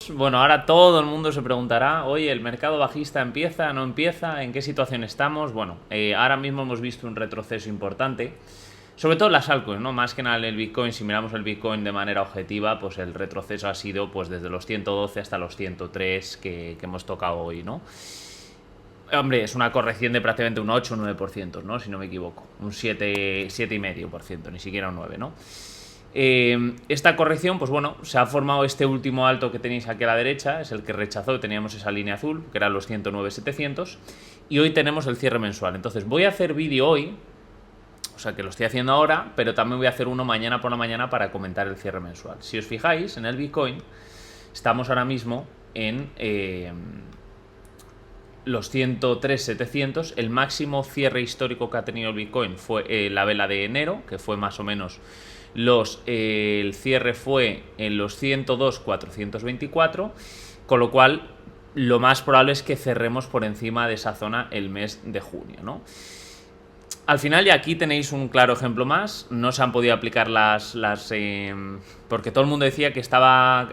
Bueno, ahora todo el mundo se preguntará, oye, ¿el mercado bajista empieza, no empieza? ¿En qué situación estamos? Bueno, ahora mismo hemos visto un retroceso importante, sobre todo en las altcoins, ¿no? Más que nada en el Bitcoin, si miramos el Bitcoin de manera objetiva, pues el retroceso ha sido pues desde los 112 hasta los 103 que hemos tocado hoy, ¿no? Hombre, es una corrección de prácticamente un 8 o 9%, ¿no? Si no me equivoco. Un 7,5%, ni siquiera un 9, ¿no? Esta corrección, pues bueno, se ha formado este último alto que tenéis aquí a la derecha, es el que rechazó, teníamos esa línea azul, que eran los 109,700, y hoy tenemos el cierre mensual. Entonces voy a hacer vídeo hoy, o sea que lo estoy haciendo ahora, pero también voy a hacer uno mañana por la mañana para comentar el cierre mensual. Si os fijáis, en el Bitcoin estamos ahora mismo en los 103,700. El máximo cierre histórico que ha tenido el Bitcoin fue la vela de enero, que fue más o menos el cierre fue en los 102,424, con lo cual lo más probable es que cerremos por encima de esa zona el mes de junio, ¿no? Al final, y aquí tenéis un claro ejemplo más, no se han podido aplicar porque todo el mundo decía que estaba...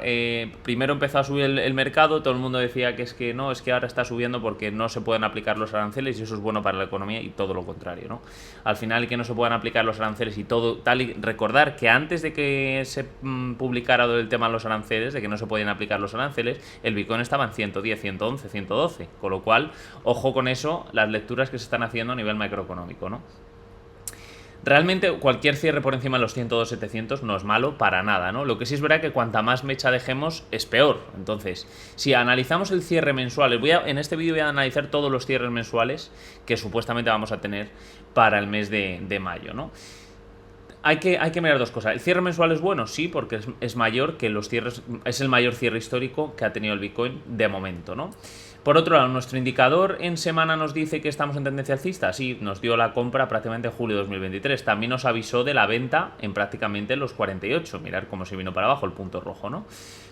primero empezó a subir el mercado, todo el mundo decía que es que no, es que ahora está subiendo porque no se pueden aplicar los aranceles y eso es bueno para la economía y todo lo contrario, ¿no? Al final, que no se puedan aplicar los aranceles y todo tal, y recordar que antes de que se publicara el tema de los aranceles, de que no se podían aplicar los aranceles, el Bitcoin estaba en 110, 111, 112, con lo cual, ojo con eso, las lecturas que se están haciendo a nivel macroeconómico, ¿no? Realmente cualquier cierre por encima de los 102,700 no es malo para nada, ¿no? Lo que sí es verdad que cuanta más mecha dejemos es peor. Entonces, si analizamos el cierre mensual, en este vídeo voy a analizar todos los cierres mensuales que supuestamente vamos a tener para el mes de mayo, ¿no? Hay que mirar dos cosas. ¿El cierre mensual es bueno? Sí, porque es mayor que los cierres, es el mayor cierre histórico que ha tenido el Bitcoin de momento, ¿no? Por otro lado, nuestro indicador en semana nos dice que estamos en tendencia alcista. Sí, nos dio la compra prácticamente en julio de 2023. También nos avisó de la venta en prácticamente los 48. Mirar cómo se vino para abajo el punto rojo, ¿no?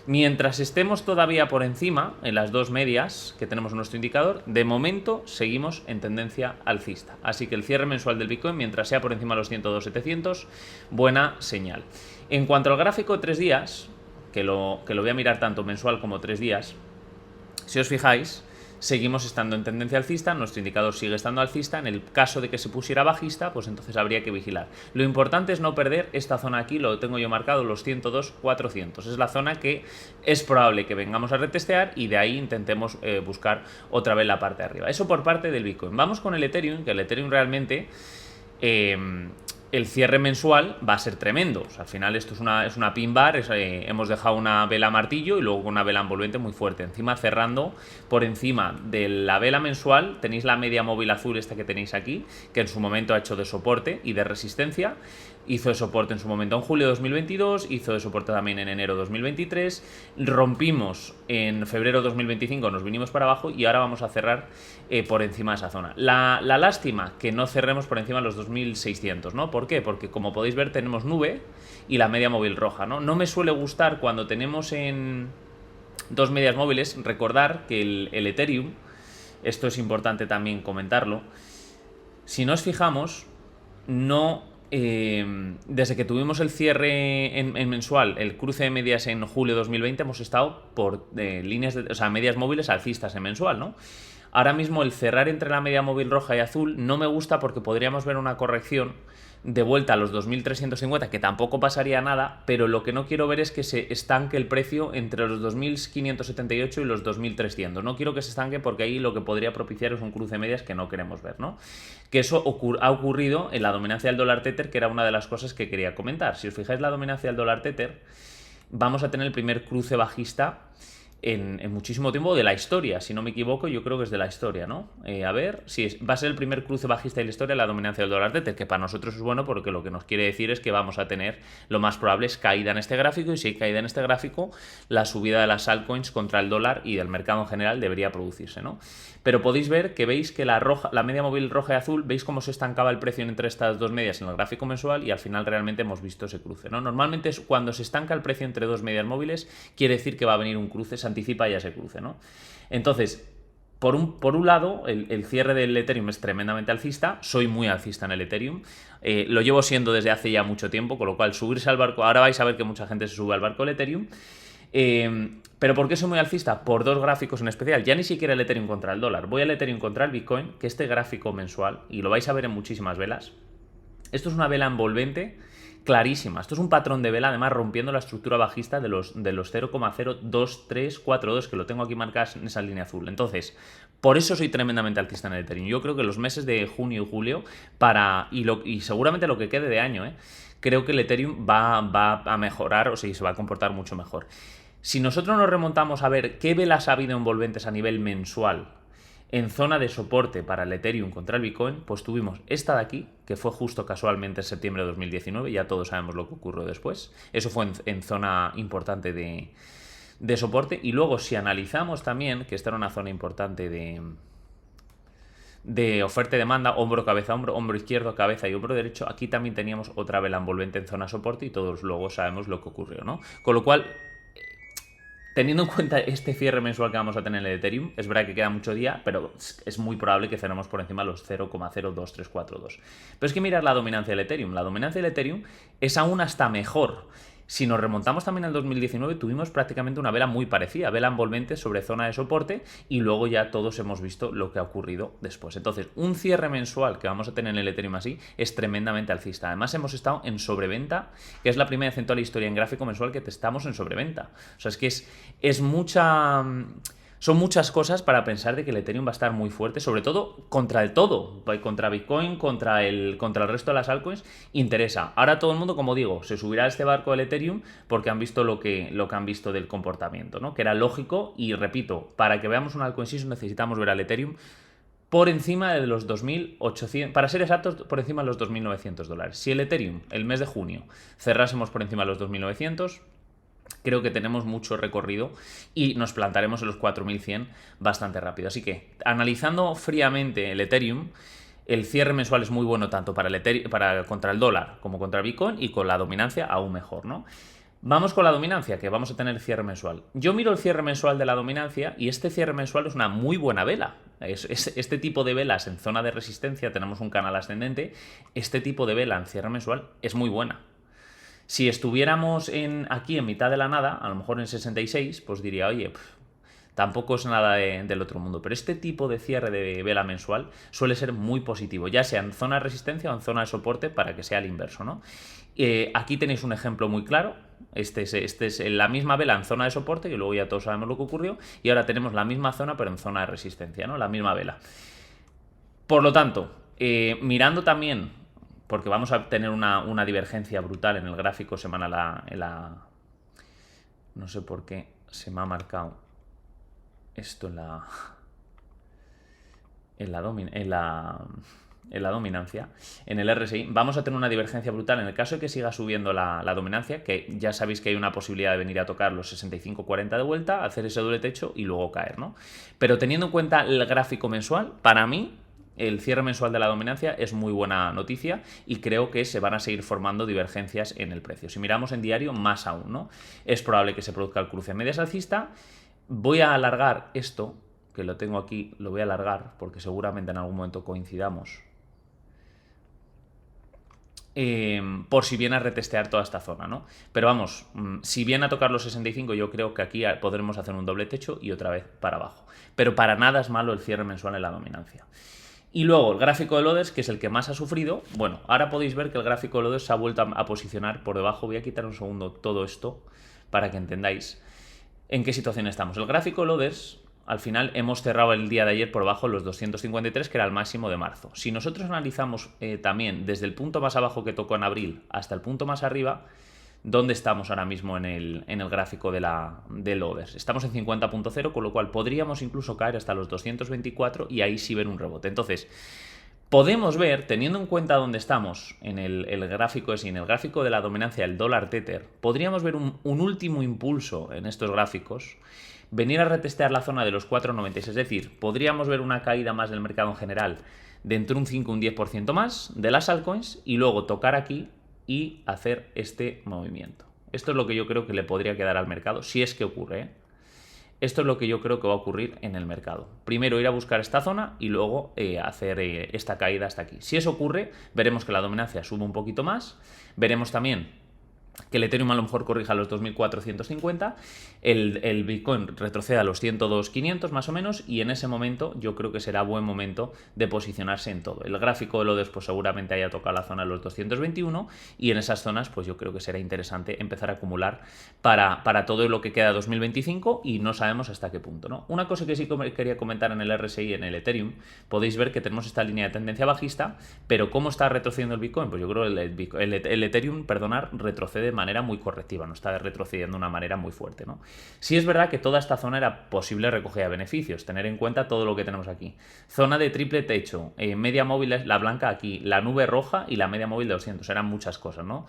Mientras estemos todavía por encima, en las dos medias que tenemos en nuestro indicador, de momento seguimos en tendencia alcista. Así que el cierre mensual del Bitcoin, mientras sea por encima de los 102,700, buena señal. En cuanto al gráfico de 3 días, que lo voy a mirar tanto mensual como 3 días, si os fijáis, seguimos estando en tendencia alcista, nuestro indicador sigue estando alcista. En el caso de que se pusiera bajista, pues entonces habría que vigilar. Lo importante es no perder esta zona aquí, lo tengo yo marcado, los 102,400. Es la zona que es probable que vengamos a retestear y de ahí intentemos buscar otra vez la parte de arriba. Eso por parte del Bitcoin. Vamos con el Ethereum, que el Ethereum realmente... el cierre mensual va a ser tremendo. O sea, al final esto es una pin bar, hemos dejado una vela martillo y luego una vela envolvente muy fuerte. Encima cerrando por encima de la vela mensual, tenéis la media móvil azul esta que tenéis aquí, que en su momento ha hecho de soporte y de resistencia. Hizo de soporte en su momento en julio de 2022, hizo de soporte también en enero de 2023, rompimos en febrero de 2025, nos vinimos para abajo y ahora vamos a cerrar por encima de esa zona. La lástima que no cerremos por encima de los 2600, ¿no? ¿Por qué? Porque como podéis ver tenemos nube y la media móvil roja, ¿no? No me suele gustar cuando tenemos en dos medias móviles, recordar que el Ethereum, esto es importante también comentarlo, si nos fijamos, no... desde que tuvimos el cierre en mensual, el cruce de medias en julio de 2020, hemos estado por líneas o sea, medias móviles alcistas en mensual, ¿no? Ahora mismo el cerrar entre la media móvil roja y azul no me gusta porque podríamos ver una corrección de vuelta a los 2.350, que tampoco pasaría nada, pero lo que no quiero ver es que se estanque el precio entre los 2.578 y los 2.300. No quiero que se estanque porque ahí lo que podría propiciar es un cruce de medias que no queremos ver, ¿no? Que eso ha ocurrido en la dominancia del dólar tether, que era una de las cosas que quería comentar. Si os fijáis la dominancia del dólar tether, vamos a tener el primer cruce bajista en muchísimo tiempo de la historia, si no me equivoco, yo creo que es de la historia, ¿no? A ver, sí, va a ser el primer cruce bajista de la historia la dominancia del dólar tether, que para nosotros es bueno porque lo que nos quiere decir es que vamos a tener, lo más probable es caída en este gráfico, y si hay caída en este gráfico, la subida de las altcoins contra el dólar y del mercado en general debería producirse, ¿no? Pero podéis ver que veis que la media móvil roja y azul, veis cómo se estancaba el precio entre estas dos medias en el gráfico mensual y al final realmente hemos visto ese cruce, ¿no? Normalmente cuando se estanca el precio entre dos medias móviles quiere decir que va a venir un cruce, se anticipa ya ese cruce, ¿no? Entonces, por un lado, el cierre del Ethereum es tremendamente alcista, soy muy alcista en el Ethereum, lo llevo siendo desde hace ya mucho tiempo, con lo cual subirse al barco, ahora vais a ver que mucha gente se sube al barco del Ethereum. ¿Pero por qué soy muy alcista? Por dos gráficos en especial. Ya ni siquiera el Ethereum contra el dólar. Voy al Ethereum contra el Bitcoin, que este gráfico mensual, y lo vais a ver en muchísimas velas. Esto es una vela envolvente clarísima. Esto es un patrón de vela, además rompiendo la estructura bajista de los 0,02342, que lo tengo aquí marcadas en esa línea azul. Entonces, por eso soy tremendamente alcista en el Ethereum. Yo creo que los meses de junio y julio, y seguramente lo que quede de año, creo que el Ethereum va a mejorar, o sea, se va a comportar mucho mejor. Si nosotros nos remontamos a ver qué velas ha habido envolventes a nivel mensual en zona de soporte para el Ethereum contra el Bitcoin, pues tuvimos esta de aquí, que fue justo casualmente en septiembre de 2019, ya todos sabemos lo que ocurrió después. Eso fue en zona importante de soporte. Y luego, si analizamos también, que esta era una zona importante de oferta y demanda, hombro, cabeza, hombro izquierdo, cabeza y hombro derecho, aquí también teníamos otra vela envolvente en zona soporte y todos luego sabemos lo que ocurrió, ¿no? Con lo cual, teniendo en cuenta este cierre mensual que vamos a tener en el Ethereum, es verdad que queda mucho día, pero es muy probable que cerremos por encima de los 0,02342. Pero es que mirar la dominancia del Ethereum. La dominancia del Ethereum es aún hasta mejor. Si nos remontamos también al 2019, tuvimos prácticamente una vela muy parecida, vela envolvente sobre zona de soporte, y luego ya todos hemos visto lo que ha ocurrido después. Entonces, un cierre mensual que vamos a tener en el Ethereum así es tremendamente alcista. Además, hemos estado en sobreventa, que es la primera vez en toda la historia en gráfico mensual que estamos en sobreventa. O sea, es que es mucha... Son muchas cosas para pensar de que el Ethereum va a estar muy fuerte, sobre todo contra el todo, contra Bitcoin, contra el resto de las altcoins, interesa. Ahora todo el mundo, como digo, se subirá a este barco del Ethereum porque han visto lo que han visto del comportamiento, ¿no? Que era lógico, y repito, para que veamos un altcoin season necesitamos ver al Ethereum por encima de los 2.800, para ser exactos, por encima de los $2.900. Si el Ethereum, el mes de junio, cerrásemos por encima de los 2.900, creo que tenemos mucho recorrido y nos plantaremos en los 4.100 bastante rápido. Así que, analizando fríamente el Ethereum, el cierre mensual es muy bueno tanto para contra el dólar como contra el Bitcoin, y con la dominancia aún mejor, ¿no? Vamos con la dominancia, que vamos a tener cierre mensual. Yo miro el cierre mensual de la dominancia y este cierre mensual es una muy buena vela. Este tipo de velas en zona de resistencia, tenemos un canal ascendente, este tipo de vela en cierre mensual es muy buena. Si estuviéramos aquí en mitad de la nada, a lo mejor en 66, pues diría, oye, tampoco es nada del otro mundo. Pero este tipo de cierre de vela mensual suele ser muy positivo, ya sea en zona de resistencia o en zona de soporte, para que sea el inverso, ¿no? Aquí tenéis un ejemplo muy claro. Este es la misma vela en zona de soporte, que luego ya todos sabemos lo que ocurrió, y ahora tenemos la misma zona pero en zona de resistencia, ¿no? La misma vela. Por lo tanto, mirando también, porque vamos a tener una divergencia brutal en el gráfico semanal, no sé por qué se me ha marcado esto en la dominancia, en el RSI, vamos a tener una divergencia brutal en el caso de que siga subiendo la dominancia, que ya sabéis que hay una posibilidad de venir a tocar los 65-40 de vuelta, hacer ese doble techo y luego caer, ¿no? Pero teniendo en cuenta el gráfico mensual, para mí el cierre mensual de la dominancia es muy buena noticia, y creo que se van a seguir formando divergencias en el precio. Si miramos en diario, más aún, ¿no? Es probable que se produzca el cruce medias alcista. Voy a alargar esto, que lo tengo aquí, lo voy a alargar porque seguramente en algún momento coincidamos, por si viene a retestear toda esta zona, ¿no? Pero vamos, si viene a tocar los 65, yo creo que aquí podremos hacer un doble techo y otra vez para abajo. Pero para nada es malo el cierre mensual en la dominancia. Y luego el gráfico de Lodes, que es el que más ha sufrido. Bueno, ahora podéis ver que el gráfico de Lodes se ha vuelto a posicionar por debajo. Voy a quitar un segundo todo esto para que entendáis en qué situación estamos. El gráfico de Lodes, al final hemos cerrado el día de ayer por debajo de los 253, que era el máximo de marzo. Si nosotros analizamos también desde el punto más abajo que tocó en abril hasta el punto más arriba, ¿dónde estamos ahora mismo en el gráfico de Lodes? Estamos en 50.0, con lo cual podríamos incluso caer hasta los 224 y ahí sí ver un rebote. Entonces, podemos ver, teniendo en cuenta dónde estamos en el gráfico en el gráfico de la dominancia del dólar Tether, podríamos ver un último impulso en estos gráficos, venir a retestear la zona de los 4.96, es decir, podríamos ver una caída más del mercado en general de entre un 5 y un 10% más de las altcoins, y luego tocar aquí y hacer este movimiento. Esto es lo que yo creo que le podría quedar al mercado, si es que ocurre, ¿eh? Esto es lo que yo creo que va a ocurrir en el mercado. Primero ir a buscar esta zona y luego hacer esta caída hasta aquí. Si eso ocurre, veremos que la dominancia sube un poquito más. Veremos también que el Ethereum a lo mejor corrija a los 2.450, el Bitcoin retrocede a los 102.500 más o menos, y en ese momento yo creo que será buen momento de posicionarse en todo. El gráfico de Lodes pues seguramente haya tocado la zona de los 221, y en esas zonas pues yo creo que será interesante empezar a acumular para todo lo que queda de 2025, y no sabemos hasta qué punto, ¿no? Una cosa que sí quería comentar en el RSI y en el Ethereum, podéis ver que tenemos esta línea de tendencia bajista, pero ¿cómo está retrocediendo el Bitcoin? Pues yo creo que el Ethereum, retrocede de manera muy correctiva, no está retrocediendo de una manera muy fuerte, ¿no? Sí es verdad que toda esta zona era posible recogida de beneficios, tener en cuenta todo lo que tenemos aquí. Zona de triple techo, media móvil, la blanca aquí, la nube roja y la media móvil de 200, eran muchas cosas, ¿no?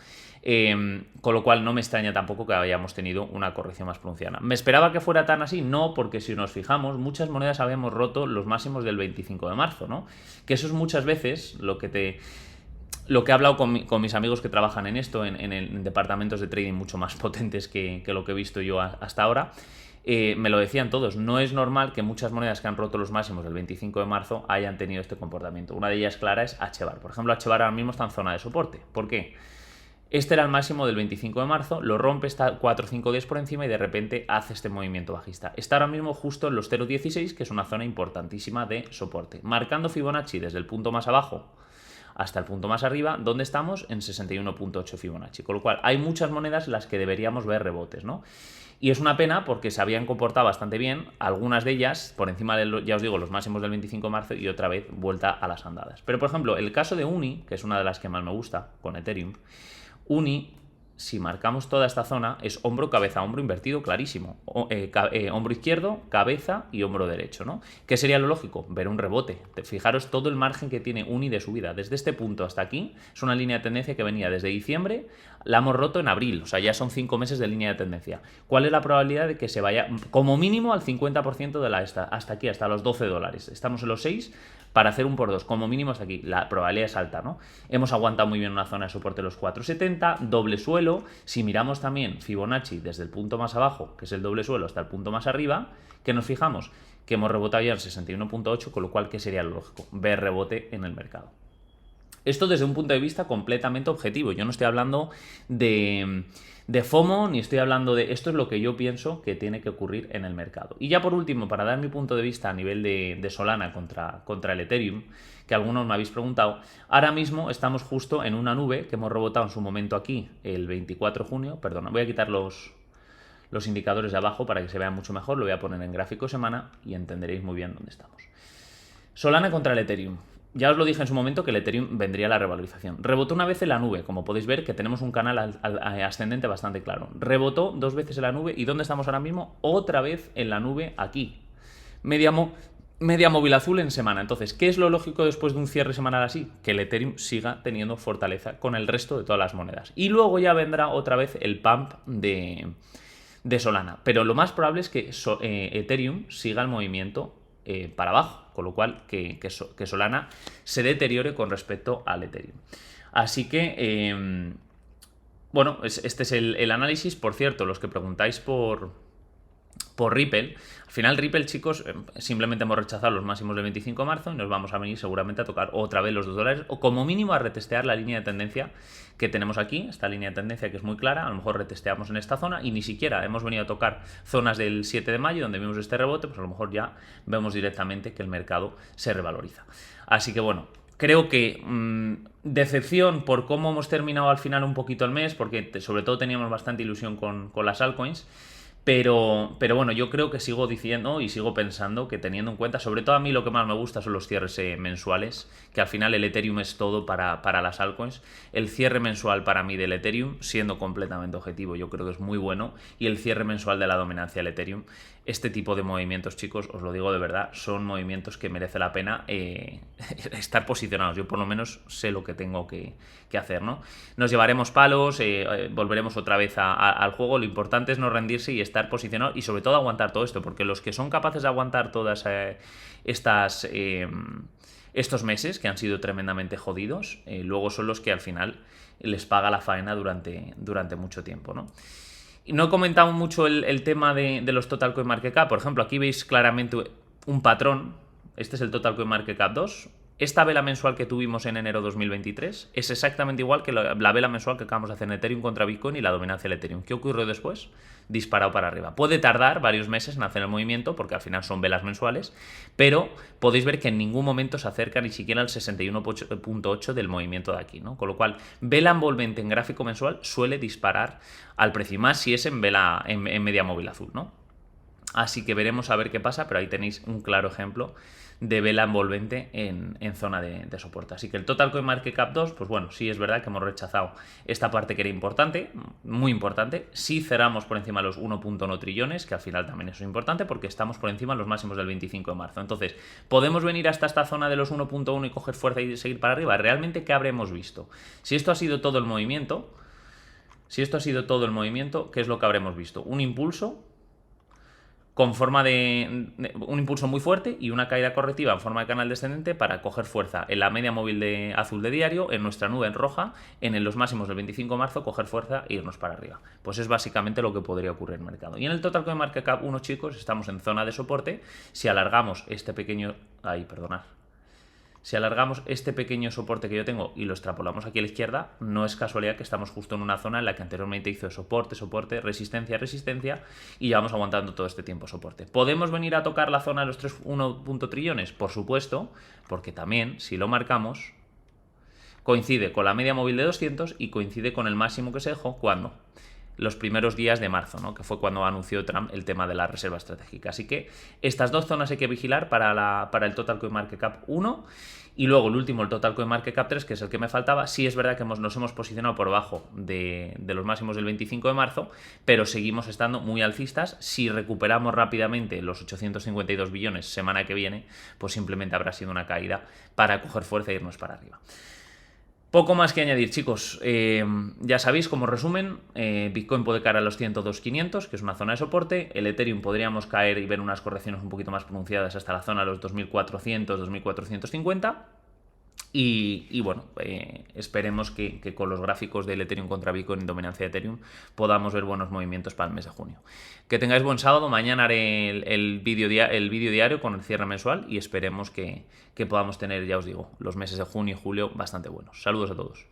Con lo cual no me extraña tampoco que hayamos tenido una corrección más pronunciada. ¿Me esperaba que fuera tan así? No, porque si nos fijamos, muchas monedas habíamos roto los máximos del 25 de marzo, ¿no? Que eso es muchas veces lo que he hablado con mis amigos que trabajan en esto, en departamentos de trading mucho más potentes que lo que he visto yo hasta ahora. Me lo decían todos, no es normal que muchas monedas que han roto los máximos del 25 de marzo hayan tenido este comportamiento. Una de ellas clara es HBAR. Por ejemplo, HBAR ahora mismo está en zona de soporte. ¿Por qué? Este era el máximo del 25 de marzo, lo rompe, está 4 o 5 días por encima y de repente hace este movimiento bajista. Está ahora mismo justo en los 0.16, que es una zona importantísima de soporte. Marcando Fibonacci desde el punto más abajo hasta el punto más arriba, donde estamos en 61.8 Fibonacci. Con lo cual, hay muchas monedas en las que deberíamos ver rebotes, ¿no? Y es una pena porque se habían comportado bastante bien, algunas de ellas por encima de, ya os digo, los máximos del 25 de marzo, y otra vez vuelta a las andadas. Pero, por ejemplo, el caso de Uni, que es una de las que más me gusta con Ethereum, Uni, si marcamos toda esta zona, es hombro, cabeza, hombro invertido, clarísimo. Hombro izquierdo, cabeza y hombro derecho, ¿no? ¿Qué sería lo lógico? Ver un rebote. Fijaros todo el margen que tiene Uni de subida. Desde este punto hasta aquí, es una línea de tendencia que venía desde diciembre, la hemos roto en abril, o sea, ya son 5 meses de línea de tendencia. ¿Cuál es la probabilidad de que se vaya como mínimo al 50% de hasta aquí, hasta los $12? Estamos en los 6 para hacer un por 2, como mínimo hasta aquí. La probabilidad es alta, ¿no? Hemos aguantado muy bien una zona de soporte de los 4,70, doble suelo. Si miramos también Fibonacci desde el punto más abajo, que es el doble suelo, hasta el punto más arriba, ¿qué nos fijamos? Que hemos rebotado ya en 61.8, con lo cual, ¿qué sería lo lógico? Ver rebote en el mercado. Esto desde un punto de vista completamente objetivo. Yo no estoy hablando de FOMO, ni estoy hablando de... Esto es lo que yo pienso que tiene que ocurrir en el mercado. Y ya por último, para dar mi punto de vista a nivel de Solana contra el Ethereum, que algunos me habéis preguntado, ahora mismo estamos justo en una nube que hemos rebotado en su momento aquí, el 24 de junio. Perdona, voy a quitar los indicadores de abajo para que se vean mucho mejor. Lo voy a poner en gráfico semana y entenderéis muy bien dónde estamos. Solana contra el Ethereum. Ya os lo dije en su momento que el Ethereum vendría a la revalorización. Rebotó una vez en la nube, como podéis ver que tenemos un canal ascendente bastante claro. Rebotó 2 veces en la nube. ¿Y dónde estamos ahora mismo? Otra vez en la nube aquí. Media móvil azul en semana. Entonces, ¿qué es lo lógico después de un cierre semanal así? Que el Ethereum siga teniendo fortaleza con el resto de todas las monedas. Y luego ya vendrá otra vez el pump de Solana. Pero lo más probable es que Ethereum siga el movimiento para abajo, con lo cual que Solana se deteriore con respecto al Ethereum. Así que, bueno, este es el análisis. Por cierto, los que preguntáis por Ripple, al final Ripple, chicos, simplemente hemos rechazado los máximos del 25 de marzo y nos vamos a venir seguramente a tocar otra vez los $2, o como mínimo a retestear la línea de tendencia que tenemos aquí, esta línea de tendencia que es muy clara. A lo mejor retesteamos en esta zona y ni siquiera hemos venido a tocar zonas del 7 de mayo donde vimos este rebote, pues a lo mejor ya vemos directamente que el mercado se revaloriza. Así que bueno, creo que decepción por cómo hemos terminado al final un poquito el mes, porque sobre todo teníamos bastante ilusión con las altcoins. Pero bueno, yo creo que sigo diciendo y sigo pensando que, teniendo en cuenta, sobre todo a mí lo que más me gusta son los cierres mensuales, que al final el Ethereum es todo para las altcoins. El cierre mensual para mí del Ethereum, siendo completamente objetivo, yo creo que es muy bueno, y el cierre mensual de la dominancia del Ethereum. Este tipo de movimientos, chicos, os lo digo de verdad, son movimientos que merece la pena estar posicionados. Yo por lo menos sé lo que tengo que hacer, ¿no? Nos llevaremos palos, volveremos otra vez al juego. Lo importante es no rendirse y estar posicionado, y sobre todo aguantar todo esto, porque los que son capaces de aguantar todas estos meses que han sido tremendamente jodidos, luego son los que al final les paga la faena durante mucho tiempo, ¿no? Y no he comentado mucho el tema de los Total Coin Market Cap. Por ejemplo, aquí veis claramente un patrón. Este es el Total Coin Market Cap 2. esta vela mensual que tuvimos en enero 2023 es exactamente igual que la vela mensual que acabamos de hacer en Ethereum contra Bitcoin y la dominancia del Ethereum. ¿Qué ocurrió después? Disparado para arriba. Puede tardar varios meses en hacer el movimiento porque al final son velas mensuales, pero podéis ver que en ningún momento se acerca ni siquiera al 61.8 del movimiento de aquí, ¿no? Con lo cual, vela envolvente en gráfico mensual suele disparar al precio, y más si es en vela en media móvil azul, ¿no? Así que veremos a ver qué pasa, pero ahí tenéis un claro ejemplo de vela envolvente en zona de soporte. Así que el Total Coin Market Cap 2, pues bueno, sí es verdad que hemos rechazado esta parte que era importante, muy importante. Sí cerramos por encima de los 1.1 trillones, que al final también eso es importante porque estamos por encima de los máximos del 25 de marzo. Entonces, ¿podemos venir hasta esta zona de los 1.1 y coger fuerza y seguir para arriba? ¿Realmente qué habremos visto? Si esto ha sido todo el movimiento, ¿qué es lo que habremos visto? Un impulso con forma de un impulso muy fuerte y una caída correctiva en forma de canal descendente para coger fuerza en la media móvil de azul de diario, en nuestra nube en roja, en los máximos del 25 de marzo, coger fuerza e irnos para arriba. Pues es básicamente lo que podría ocurrir en el mercado. Y en el Total Coin Market Cap 1, chicos, estamos en zona de soporte. Si alargamos este pequeño... Si alargamos este pequeño soporte que yo tengo y lo extrapolamos aquí a la izquierda, no es casualidad que estamos justo en una zona en la que anteriormente hizo soporte, soporte, resistencia, resistencia, y llevamos aguantando todo este tiempo soporte. ¿Podemos venir a tocar la zona de los 3.1 trillones? Por supuesto, porque también, si lo marcamos, coincide con la media móvil de 200 y coincide con el máximo que se dejó cuando los primeros días de marzo, ¿no? Que fue cuando anunció Trump el tema de la reserva estratégica. Así que estas dos zonas hay que vigilar para el Total Coin Market Cap 1 y luego el último, el Total Coin Market Cap 3, que es el que me faltaba. Sí es verdad que nos hemos posicionado por debajo de los máximos del 25 de marzo, pero seguimos estando muy alcistas. Si recuperamos rápidamente los 852 billones semana que viene, pues simplemente habrá sido una caída para coger fuerza e irnos para arriba. Poco más que añadir, chicos. Ya sabéis, como resumen, Bitcoin puede caer a los 102.500, que es una zona de soporte. El Ethereum podríamos caer y ver unas correcciones un poquito más pronunciadas hasta la zona de los 2.400, 2.450. Y bueno, esperemos que con los gráficos del Ethereum contra Bitcoin en dominancia de Ethereum podamos ver buenos movimientos para el mes de junio. Que tengáis buen sábado. Mañana haré el vídeo diario con el cierre mensual y esperemos que podamos tener, ya os digo, los meses de junio y julio bastante buenos. Saludos a todos.